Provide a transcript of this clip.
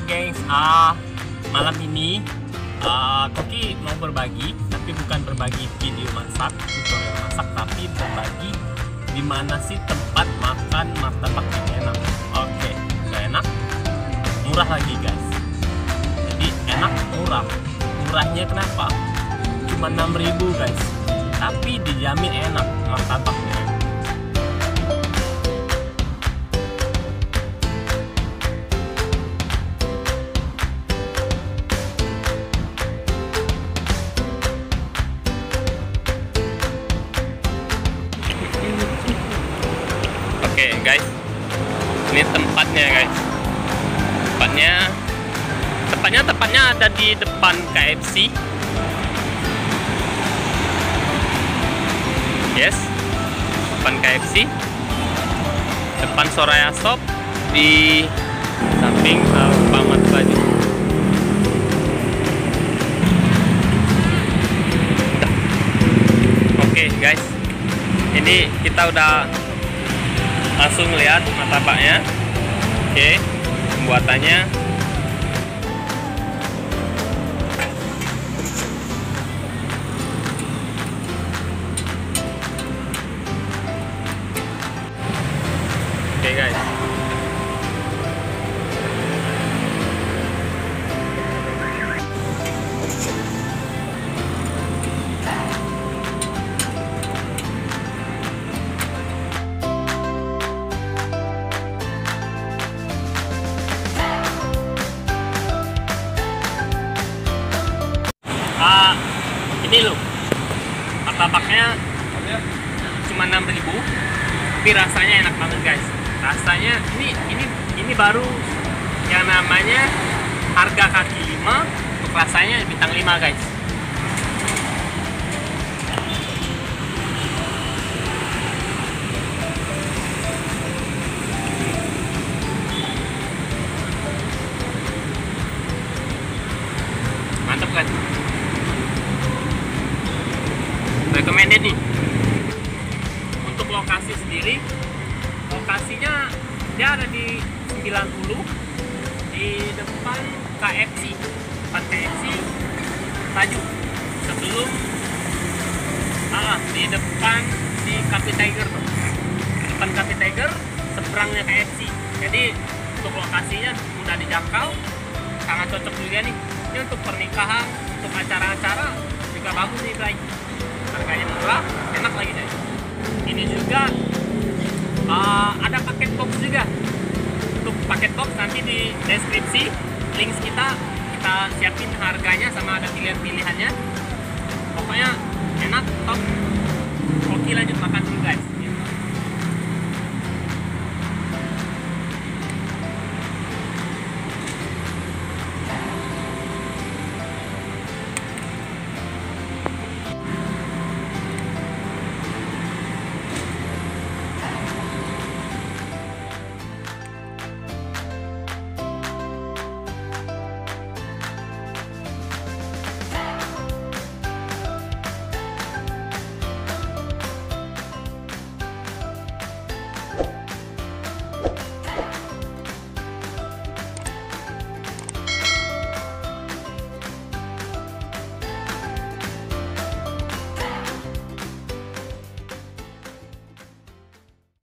gengs, malam ini Koki mau berbagi, tapi bukan berbagi video masak, tutorial masak, tapi berbagi di mana sih tempat makan martabak yang enak. Oke, udah enak, murah lagi guys. Jadi enak, murah. Murahnya kenapa? Cuma 6.000 guys, tapi dijamin enak martabaknya. Oke guys, ini tempatnya guys. Tepatnya ada di depan KFC. Yes, depan KFC, depan Soraya Shop, di samping Pamat Baju. Oke guys, ini kita udah langsung lihat martabaknya. Oke, pembuatannya. Oke guys, ini loh martabaknya cuma 6.000, tapi rasanya enak banget guys. Rasanya ini baru yang namanya harga kaki 5, untuk rasanya bintang 5 guys. Mantap kan? Recommended nih. Untuk lokasi sendiri, lokasinya dia ada di 90 di depan KFC, Taju, sebelum di depan si Cafe Tiger tuh, depan Cafe Tiger seberangnya KFC. Jadi untuk lokasinya mudah dijangkau, sangat cocok juga nih. Ini untuk pernikahan, untuk acara-acara juga bagus nih guys. Harganya murah, enak lagi guys. Ini juga ada paket box juga. Untuk paket box nanti di deskripsi link kita siapin harganya sama ada pilihan-pilihannya. Pokoknya enak, top. Oke, lanjut makan dulu guys.